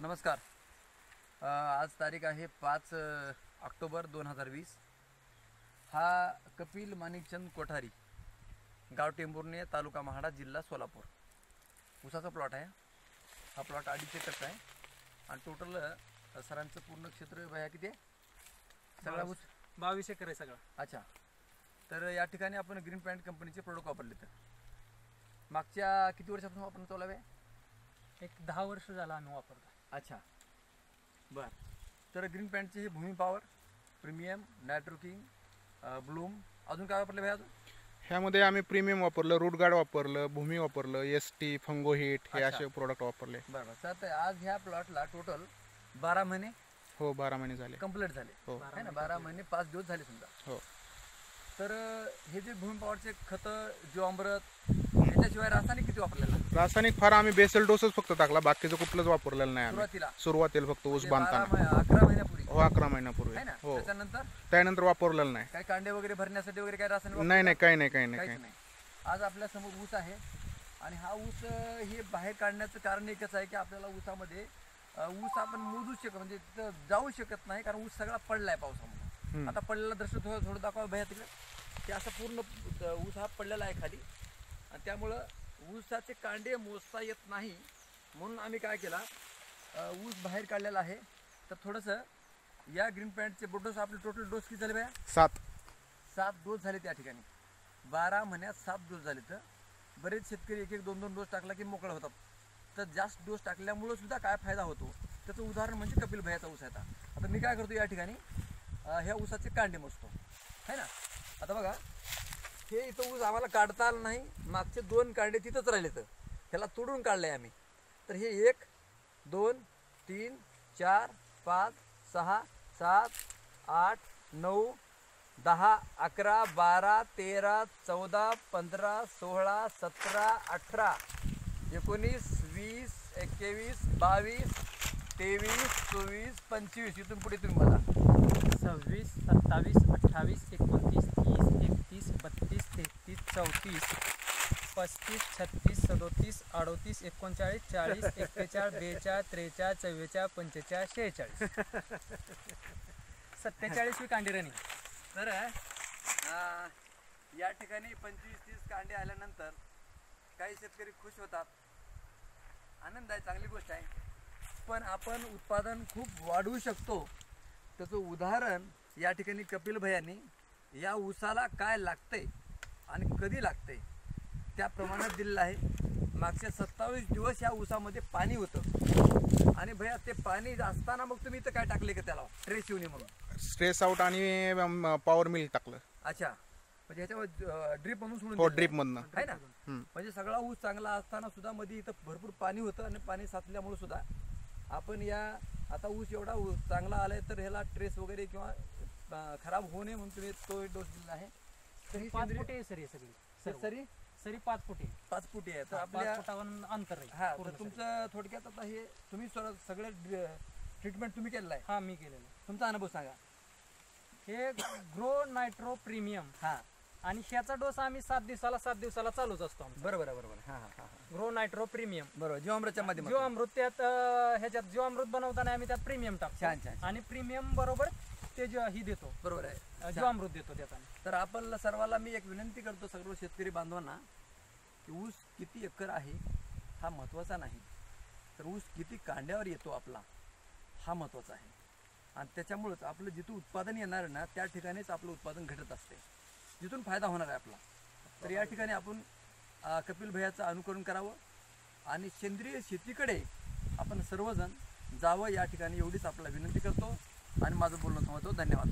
नमस्कार. आज तारीख आहे 5 ऑक्टोबर 2020. हा कपिल माणिकचंद कोठारी, गाव टेंभुर्णी, तालुका महाडा, जिल्हा सोलापूर, ऊसाचा प्लॉट आहे. हा प्लॉट 2.5 एकरचा आहे आणि टोटल सरांचं पूर्ण क्षेत्र आहे किती आहे? सगळा ऊस 22 एकर आहे सगळा. अच्छा. तर या ठिकाणी आपण ग्रीन पॅन्ट कंपनीचे प्रोडक्ट वापरले. तर मागच्या किती वर्षापासून वापरून चालू आहे? एक 10 वर्ष झाला आम्ही वापरतो. अच्छा, बर. तर ग्रीन पॅन्टचे हे भूमी पॉवर, प्रीमियम, नायट्रोकिंग, ब्लूम, अजून काय वापरले भाई? अजून ह्यामध्ये आम्ही प्रीमियम वापरलं, रूट गार्ड वापरलं, भूमी वापरलं, एसटी, फंगो हिट, हे असे प्रोडक्ट वापरले. बरोबर. तर आज ह्या प्लॉटला टोटल 12 महिने, हो 12 महिने झाले कंप्लीट झाले. हो है ना? 12 महिने 5 दिवस झाले समजा. हो. तर हे जे भूमी पॉवरचे खतं, जीवामृत, याच्याशिवाय रासायनिक किती वापरलेला? रासायनिक फार आम्ही बेसल डोसच फक्त टाकला, बाकीचं कुठलंच वापरलेलं नाही आम्ही. सुरुवातीला फक्त ऊस म्हणजे बांधताना 11 महिन्यापूर्वी. हो 11 महिन्यापूर्वी. है ना? हो. त्याच्यानंतर वापरलेलं नाही. काय कांडे वगैरे भरण्यासाठी वगैरे काय रासायनिक? नाही, काही नाही. काहीच नाही. आज आपल्या समोर ऊस आहे आणि हा ऊस हे बाहेर काढण्याचं कारण एकच आहे की आपल्याला ऊसामध्ये ऊस आपण मोजू शकत, म्हणजे तिथं जाऊ शकत नाही, कारण ऊस सगळा पडलाय पावसामुळे. आता पडलेला दृश्य थोडं दाखवा भैया तिकडे, की असं पूर्ण ऊस हा पडलेला आहे खाली आणि त्यामुळं ऊसाचे कांडे मोजता येत नाही. म्हणून आम्ही काय केला, ऊस बाहेर काढलेला आहे. तर थोडंसं या ग्रीन पॅन्टचे डोस, आपले टोटल डोस किती झाले भैया? 7 डोस झाले त्या ठिकाणी. 12 महिन्यात 7 डोस झाले. तर बरेच शेतकरी 1-1, 2-2 डोस टाकला की मोकळं होतात. तर जास्त डोस टाकल्यामुळं सुद्धा काय फायदा होतो त्याचं उदाहरण म्हणजे कपिल भैयाचा ऊस आहे. आता मी काय करतो, या ठिकाणी ह्या ऊसाचे कांडे मोजतो, है ना? आता बघा, हे इथं ऊस आम्हाला काढता आलं नाही, मागचे 2 कांडे तिथंच राहिले, तर ह्याला तोडून काढले आम्ही. तर हे 1, 2, 3, 4, 5, 6, 7, 8, 9, 10, 11, 12, 13, 14, 15, 16, 17, 18, 19, 20, 21, 22, 23, 24, 25. इथून पुढे तुम्ही मला 26, 27, 28, 29, 30, 31, 32, 33, 34, 35, 36, 37, 38, 39, 40, 41, 42, 43, 44, 45, 46, 47 कांडे रनिंग. तर या ठिकाणी 25-30 कांडे आल्यानंतर काही शेतकरी खुश होतात, आनंद आहे, चांगली गोष्ट आहे. पण आपण उत्पादन खूप वाढवू शकतो त्याचं उदाहरण या ठिकाणी कपिल भैयांनी या ऊसाला काय लागतंय आणि कधी लागतंय त्या प्रमाणात दिलेलं आहे. मागचे 27 दिवस या ऊसामध्ये पाणी होतं आणि भैया ते पाणी असताना मग तुम्ही इथं काय टाकले का त्याला ट्रेस येऊ नये म्हणून? स्ट्रेस आउट आणि पॉवर मिल टाकलं. अच्छा, म्हणजे ह्याच्यावर ड्रीप म्हणून सोडून हो, ड्रीप मधनं आहे ना? म्हणजे सगळा ऊस चांगला असताना सुद्धा मध्ये इथं भरपूर पाणी होतं आणि पाणी साचल्यामुळे सुद्धा आपण आता ऊस एवढा चांगला आलाय तर ह्याला ट्रेस वगैरे किंवा खराब होऊ नये म्हणून तुम्ही तो डोस दिला आहे. तर 5 फुटे आहे सर, सगळी सरी 5 फुटे 5 फुटे आहे. तर 5 आपल्या फुटावर अंतर आहे. हा, तर तुमचं थोडक्यात आता हे तुम्ही सगळे ट्रीटमेंट तुम्ही केलेलं आहे? हा, मी केलेलं. तुमचा अनुभव सांगा. हे ग्रो नायट्रो प्रीमियम, हा, आणि ह्याचा डोस आम्ही 7 दिवसाला चालूच असतो. बरोबर. हा, ग्रो नायट्रो प्रीमियम, बरोबर. जीवामृतच्या माध्यमातून जीवामृत त्यात ह्याच्यात जीवामृत बनवताना आम्ही त्यात प्रीमियम टाकतो. छान. आणि प्रीमियम बरोबर ते ही देतो, बरोबर आहे, जीवामृत देतो त्याचा. तर आपण सर्वांना मी एक विनंती करतो, सर्व शेतकरी बांधवांना, की ऊस किती एकर आहे हा महत्त्वाचा नाही, तर ऊस किती कांड्यावर येतो आपला हा महत्त्वाचा आहे. आणि त्याच्यामुळेच आपलं जिथं उत्पादन येणार ना त्या ठिकाणीच आपलं उत्पादन घटत असते, जिथून फायदा होणार आहे आपला. तर या ठिकाणी आपण कपिल भैयाचं अनुकरण करावं आणि सेंद्रिय शेतीकडे आपण सर्वजण जावं, या ठिकाणी एवढीच आपल्याला विनंती करतो आणि माझं बोलणं थांबवतो. धन्यवाद.